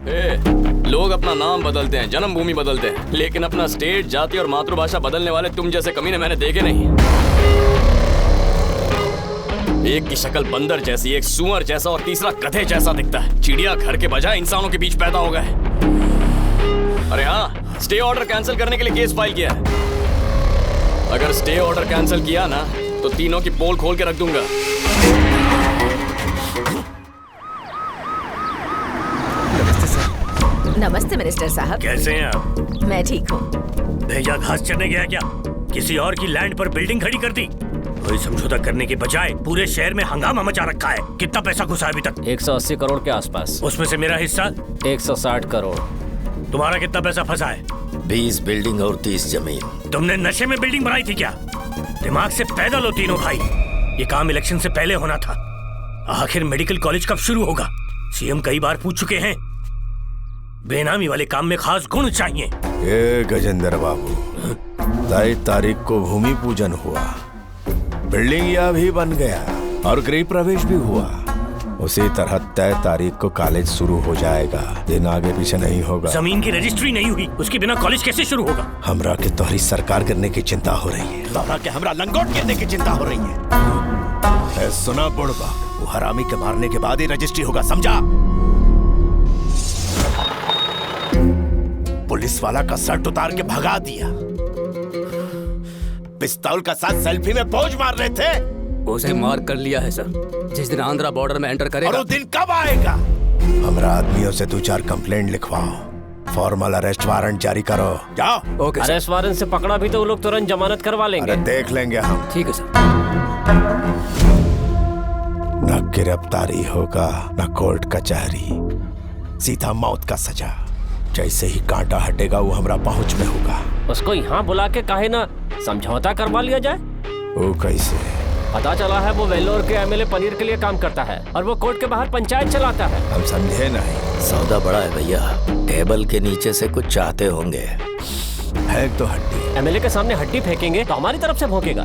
लोग अपना नाम बदलते हैं, जन्मभूमि बदलते हैं, लेकिन अपना स्टेट, जाति और मातृभाषा बदलने वाले तुम जैसे कमीने मैंने देखे नहीं। एक की शक्ल बंदर जैसी, एक सुअर जैसा और तीसरा गधे जैसा दिखता है। चिड़िया घर के बजाय इंसानों के बीच पैदा हो गए। अरे हाँ, स्टे ऑर्डर कैंसिल करने के लिए केस फाइल किया है। अगर स्टे ऑर्डर कैंसिल किया ना तो तीनों की पोल खोल के रख दूंगा। नमस्ते मिनिस्टर साहब। कैसे हैं आप? मैं ठीक हूँ। भेजा घास चरने गया क्या? किसी और की लैंड पर बिल्डिंग खड़ी कर दी? कोई समझौता करने के बजाय पूरे शहर में हंगामा मचा रखा है। कितना पैसा घुसा है अभी तक? 180 करोड़ के आसपास। उसमें से मेरा हिस्सा 160 करोड़। तुम्हारा कितना पैसा फंसा है? 20 बिल्डिंग और 30 जमीन। तुमने नशे में बिल्डिंग बनाई थी क्या? दिमाग से पैदल हो तीनों भाई। ये काम इलेक्शन से पहले होना था। आखिर मेडिकल कॉलेज कब शुरू होगा? सीएम कई बार पूछ चुके हैं। बेनामी वाले काम में खास गुण चाहिए। ये गजेंद्र बाबू, 23 तारीख को भूमि पूजन हुआ, बिल्डिंग यह भी बन गया और गृह प्रवेश भी हुआ। उसी तरह 23 तारीख को कॉलेज शुरू हो जाएगा। दिन आगे पीछे नहीं होगा। जमीन की रजिस्ट्री नहीं हुई, उसके बिना कॉलेज कैसे शुरू होगा? हमरा के तोहरी सरकार गिरने की चिंता हो रही है। तोहरा के हमरा लंगोट गिरने की चिंता हो रही है। सुना बुढ़बा, वो हरामी के मारने के बाद ही रजिस्ट्री होगा, समझा? पुलिस वाला का शर्ट उतार के भगा दिया। पिस्तौल का साथ सेल्फी में पोज मार रहे थे। उसे मार कर लिया है सर। जिस दिन आंध्रा बॉर्डर में एंटर करेगा। और वो दिन कब आएगा? हमरा आदमियों से 2-4 कंप्लेंट लिखवाओ, फॉर्मल अरेस्ट वारंट जारी करो। जाओ। ओके। अरेस्ट वारंट से पकड़ा भी तो वो लोग तुरंत जमानत करवा लेंगे। अरे देख लेंगे हम। ठीक है सर। न गिरफ्तारी होगा न कोर्ट कचहरी, सीधा मौत का सजा। जैसे ही कांटा हटेगा वो हमरा पहुंच में होगा। उसको यहाँ बुला के काहे ना समझौता करवा लिया जाए? वो कैसे? पता चला है वो वेल्लोर के एमएलए पनीर के लिए काम करता है और वो कोर्ट के बाहर पंचायत चलाता है। हम समझे नहीं। सौदा बड़ा है भैया, टेबल के नीचे से कुछ चाहते होंगे। फेंक तो हड्डी। एमएलए के सामने हड्डी फेंकेंगे तो हमारी तरफ से भौंकेगा।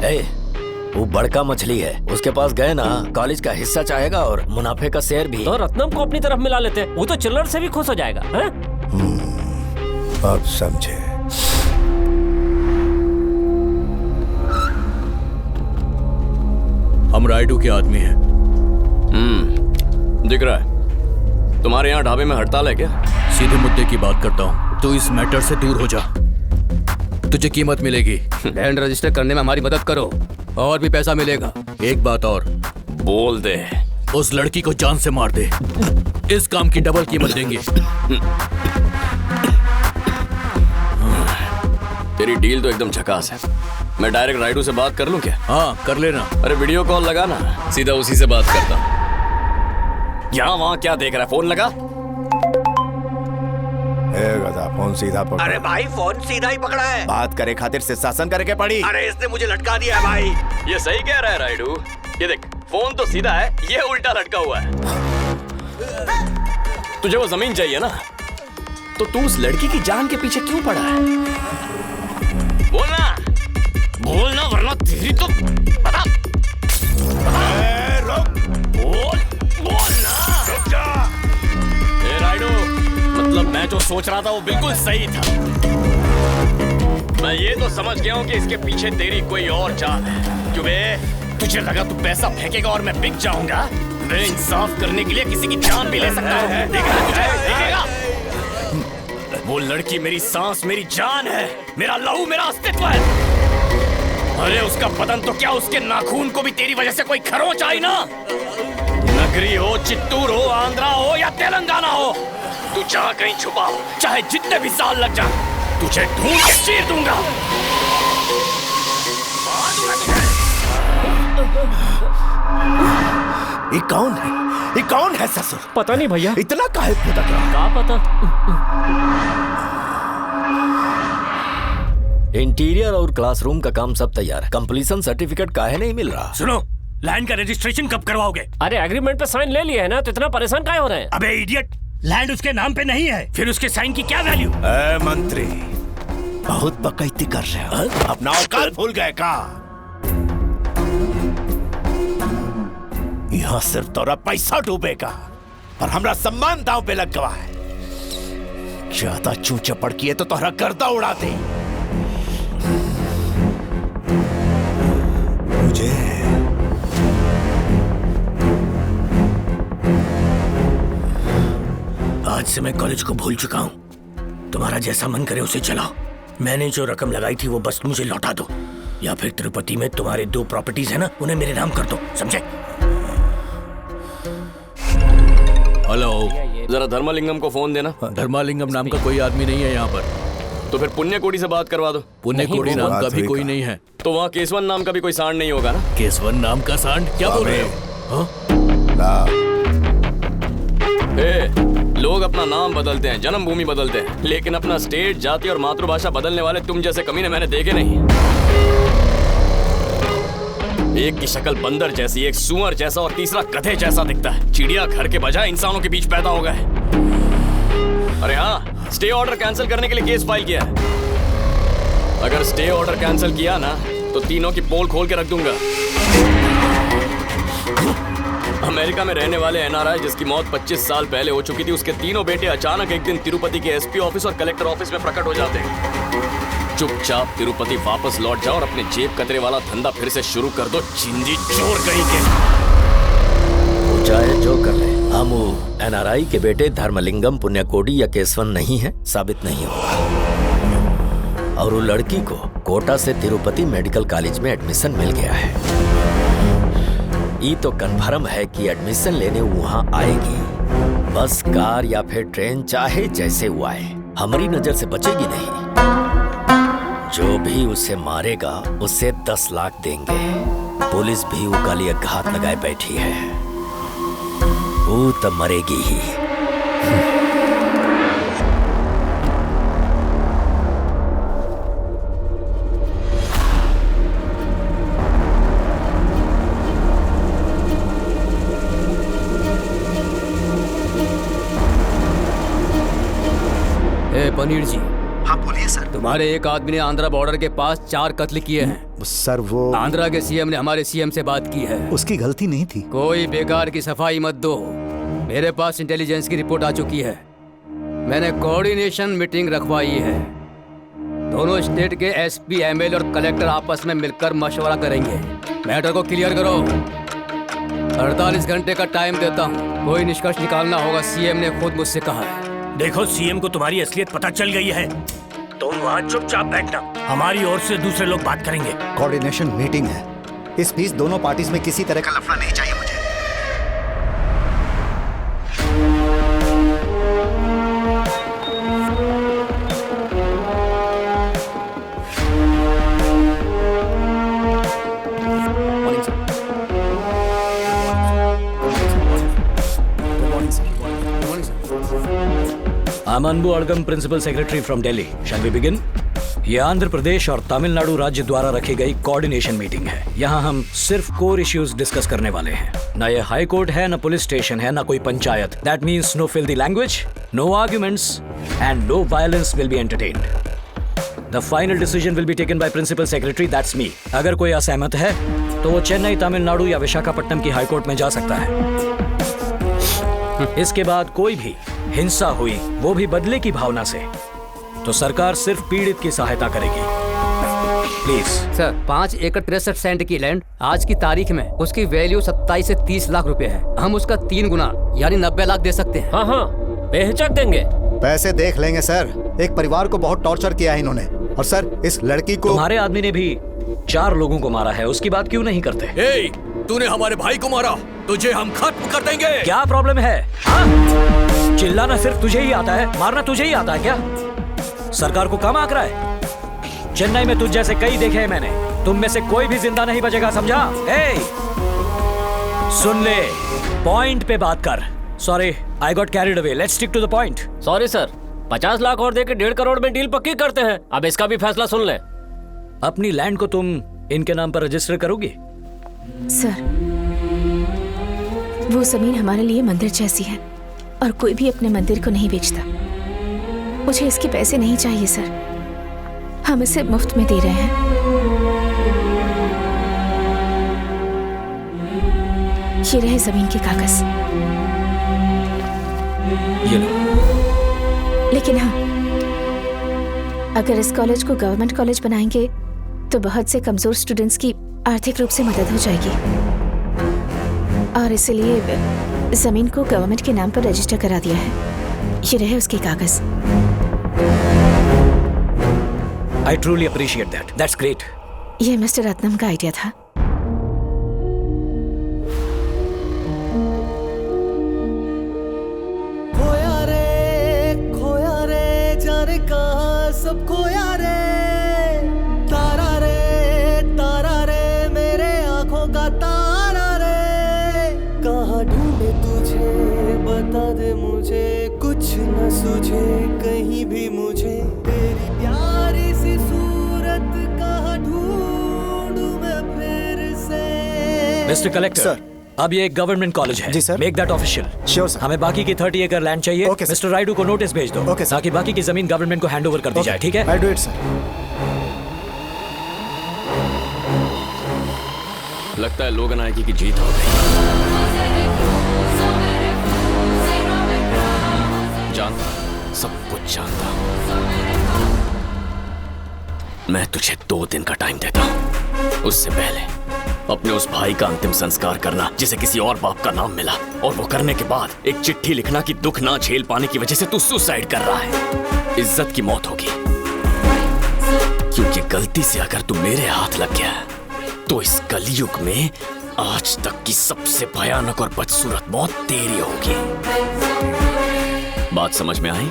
वो बड़का मछली है, उसके पास गए ना कॉलेज का हिस्सा चाहेगा और मुनाफे का शेयर भी। तो रत्नम को अपनी तरफ मिला लेते, वो तो चिल्लर से भी खुश हो जाएगा। अब समझे। हम राइडू के आदमी हैं। दिख रहा है। तुम्हारे यहाँ ढाबे में हड़ताल है क्या? सीधे मुद्दे की बात करता हूँ, तो इस मैटर से दूर हो जा। तुझे कीमत मिलेगी। लैंड रजिस्टर करने में हमारी मदद करो और भी पैसा मिलेगा। एक बात और, बोल दे। उस लड़की को जान से मार दे। इस काम की डबल कीमत देंगे। तेरी डील तो एकदम झकास है। मैं डायरेक्ट राइडू से बात कर लूं क्या? हाँ कर लेना। अरे वीडियो कॉल लगा ना, सीधा उसी से बात करता हूँ। यहाँ वहाँ क्या देख रहा है? फोन लगा। गधा, फोन सीधा पकड़। अरे भाई फोन सीधा ही पकड़ा है। बात करे खातिर से शासन करे के पड़ी। अरे इसने मुझे लटका दिया है भाई। ये सही कह रहा है राइडू। ये देख, फोन तो सीधा है, ये उल्टा लटका हुआ है। तुझे वो जमीन चाहिए ना, तो तू उस लड़की की जान के पीछे क्यों पड़ा है? बोलना, बोलना वरना तेरी तो बता। बोलना। रुक जा। राइडू, मतलब मैं जो सोच रहा था वो बिल्कुल सही था। मैं ये तो समझ गया हूँ कि इसके पीछे तेरी कोई और चाल है। क्यों बे? तुझे लगा तू पैसा फेंकेगा और मैं बिक जाऊंगा? मैं इंसाफ करने के लिए किसी की जान भी ले सकता हूँ। देखेगा तुझे? देखेगा? वो लड़की मेरी सांस, मेरी जान है, मेरा लहू, मेरा अस्तित्व है। अरे उसका बदन तो क्या, उसके नाखून को भी तेरी वजह से कोई खरोंच आई ना। नगरी हो, चित्तूर हो, आंध्रा हो या तेलंगाना हो, तू जहाँ कहीं छुपा हो, चाहे जितने भी साल लग जाए, तुझे ढूंढ के चीर दूंगा। ये कौन है? ये कौन है ससुर? पता नहीं भैया। इतना काहे भटक रहा? क्या पता। इंटीरियर और क्लासरूम का काम सब तैयार है। कंप्लीशन सर्टिफिकेट काहे नहीं मिल रहा? सुनो, लैंड का रजिस्ट्रेशन कब करवाओगे? अरे एग्रीमेंट पे साइन ले लिए है ना, तो इतना परेशान काहे हो रहे हैं? अबे इडियट, लैंड उसके नाम पे नहीं है, फिर उसके साइन की क्या वैल्यू? मंत्री, बहुत बकैती कर रहे हो। अपना औकात भूल गए का? यहाँ सिर्फ तोरा पैसा डूबेगा और हमरा सम्मान दांव पे लग गया है। ज्यादा चू चपड़ किए तो तोहरा गर्दा उड़ा दे। मुझे आज से मैं कॉलेज को भूल चुका हूँ। तुम्हारा जैसा मन करे उसे चलाओ। मैंने जो रकम लगाई थी वो बस मुझे लौटा दो, या फिर तिरुपति में तुम्हारे 2 प्रॉपर्टीज है ना, उन्हें मेरे नाम कर दो, समझे? हेलो, जरा धर्मलिंगम को फोन देना। धर्मालिंगम नाम का कोई आदमी नहीं है यहाँ पर। तो फिर पुण्य कोडी से बात करवा दो। पुण्य कोडी नाम का भी कोई नहीं है। तो वहाँ केसवन नाम का भी कोई सांड नहीं होगा ना? केसवन नाम का सांड? क्या बोल रहे हो? लोग अपना नाम बदलते हैं, जन्मभूमि बदलते हैं, लेकिन अपना स्टेट, जाति और मातृभाषा बदलने वाले तुम जैसे कमीने मैंने देखे नहीं। एक की शक्ल बंदर जैसी, एक सुअर जैसा और तीसरा गधे जैसा दिखता है। चिड़िया घर के बजाय इंसानों के बीच पैदा हो गए। अरे हाँ, स्टे ऑर्डर कैंसिल करने के लिए केस फाइल किया है। अगर स्टे ऑर्डर कैंसिल किया ना तो तीनों की पोल खोल के रख दूंगा। अमेरिका में रहने वाले एनआरआई जिसकी मौत 25 साल पहले हो चुकी थी, उसके तीनों बेटे अचानक एक दिन तिरुपति के एसपी ऑफिस और कलेक्टर ऑफिस में प्रकट हो जाते हैं। चुपचाप तिरुपति वापस लौट जाओ और अपने जेब कतरे वाला धंधा फिर से शुरू कर दो, चिंजी चोर कहीं के। चाहे जो कर ले, हम एनआरआई के बेटे धर्मलिंगम, पुण्य कोडी या केसवन नहीं है, साबित नहीं होगा। और वो लड़की को कोटा से तिरुपति मेडिकल कॉलेज में एडमिशन मिल गया है। ये तो कन्फर्म है कि एडमिशन लेने वहाँ आएगी। बस, कार या फिर ट्रेन, चाहे जैसे वो आए, हमारी नजर से बचेगी नहीं। जो भी उसे मारेगा उसे 10 लाख देंगे। पुलिस भी उसका लिए घात लगाए बैठी है। वो तो मरेगी ही। पनीर जी। हाँ बोलिए सर। तुम्हारे एक आदमी ने आंध्रा बॉर्डर के पास 4 कत्ल किए हैं। सर वो आंध्रा के सीएम ने हमारे सीएम से बात की है। उसकी गलती नहीं थी। कोई बेकार की सफाई मत दो। मेरे पास इंटेलिजेंस की रिपोर्ट आ चुकी है। मैंने कोऑर्डिनेशन मीटिंग रखवाई है। दोनों स्टेट के एसपी, एमएलए और कलेक्टर आपस में मिलकर मशवरा करेंगे। मैटर को क्लियर करो। 48 घंटे का टाइम देता हूँ, कोई निष्कर्ष निकालना होगा। सीएम ने खुद मुझसे कहा है। देखो, सीएम को तुम्हारी असलियत पता चल गई है। तुम वहाँ चुपचाप बैठना, हमारी ओर से दूसरे लोग बात करेंगे। कोऑर्डिनेशन मीटिंग है, इस बीच दोनों पार्टीज में किसी तरह का लफड़ा नहीं चाहिए मुझे। I'm Anbu Adgam, Principal Secretary from Delhi. Shall we begin? ये आंध्र प्रदेश और तमिलनाडु राज्य द्वारा रखी गई कोऑर्डिनेशन मीटिंग है। यहाँ हम सिर्फ कोर इश्यूज डिस्कस करने वाले हैं। ना ये हाई कोर्ट है, ना पुलिस स्टेशन है, ना कोई panchayat. That means no filthy language, no arguments, and no violence will be entertained. The final decision will be taken by Principal Secretary, that's me. अगर कोई असहमत है, तो वो चेन्नई, तमिलनाडु या विशाखापट्टनम की हाई कोर्ट में जा सकता है। इसके बाद कोई भी हिंसा हुई, वो भी बदले की भावना से, तो सरकार सिर्फ पीड़ित की सहायता करेगी। प्लीज सर, 5 एकड़ 63 सेंट की लैंड आज की तारीख में उसकी वैल्यू 27 से 30 लाख रुपए है। हम उसका 3 गुना यानी 90 लाख दे सकते हैं। हाँ हाँ, बेहिचक देंगे। पैसे देख लेंगे सर। एक परिवार को बहुत टॉर्चर किया है इन्होंने। और सर, इस लड़की को तुम्हारे आदमी ने भी 4 लोगों को मारा है, उसकी बात क्यों नहीं करते? ए, तूने हमारे भाई को मारा, तुझे हम खत्म कर देंगे। क्या प्रॉब्लम है? चिल्लाना सिर्फ तुझे ही आता है, मारना तुझे ही आता है क्या? सरकार को कम आंक रहा है? चेन्नई में तुझ जैसे कई देखे हैं मैंने। तुम में से कोई भी जिंदा नहीं बचेगा, समझा? सुन ले, पॉइंट पे बात कर। Sorry, I got carried away. Let's stick to the point. Sorry sir, 50 lakh और देके 1.5 करोड़ में डील पक्की करते हैं। अब इसका भी फैसला सुन ले। अपनी लैंड को तुम इनके नाम पर रजिस्टर करोगी? सर, वो जमीन हमारे लिए मंदिर जैसी है और कोई भी अपने मंदिर को नहीं बेचता। मुझे इसके पैसे नहीं चाहिए सर, हम इसे मुफ्त में दे रहे हैं। ये रहे जमीन के कागज। ये लो। लेकिन हाँ, अगर इस कॉलेज को गवर्नमेंट कॉलेज बनाएंगे तो बहुत से कमजोर स्टूडेंट्स की आर्थिक रूप से मदद हो जाएगी, और इसलिए जमीन को गवर्नमेंट के नाम पर रजिस्टर करा दिया है। ये रहे उसके कागज। I truly appreciate that. That's great. ये मिस्टर रत्नम का आइडिया था। खोया रे जाने कहाँ सब खोया रे, तारा रे मेरे आंखों का तारा रे, कहाँ ढूंढे तुझे बता दे मुझे, कुछ न सूझे कहीं भी मुझे, तेरी प्यारी सी सूरत कहाँ ढूंढूं मैं फिर से। Mister collector sir. अब ये एक गवर्नमेंट कॉलेज है। जी sir. Make that official. Sure sir. हमें बाकी की 30 एकड़ लैंड चाहिए। Okay sir. मिस्टर राइडू को नोटिस भेज दो ओके सर। ताकि बाकी की जमीन गवर्नमेंट को हैंडओवर कर दी जाए, ठीक है? I do it sir. लगता है लोगन आएगी की जीत हो गई। जानता, सब कुछ जानता। मैं तुझे 2 दिन का टाइम देता हूं। उससे पहले अपने उस भाई का अंतिम संस्कार करना जिसे किसी और बाप का नाम मिला, और वो करने के बाद एक चिट्ठी लिखना कि दुख ना झेल पाने की वजह से तू सुसाइड कर रहा है। इज्जत की मौत होगी, क्योंकि गलती से अगर तू मेरे हाथ लग गया तो इस कलयुग में आज तक की सबसे भयानक और बदसूरत मौत तेरी होगी। बात समझ में आई?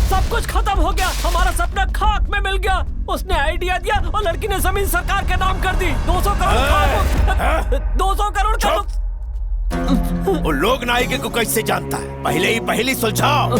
सब कुछ खत्म हो गया, हमारा सपना खाक में मिल गया। उसने आइडिया दिया और लड़की ने जमीन सरकार के नाम कर दी। 200 करोड़ 200 करोड़ का वो लोग नायिके को कैसे जानता है? पहले ही सुलझाओ।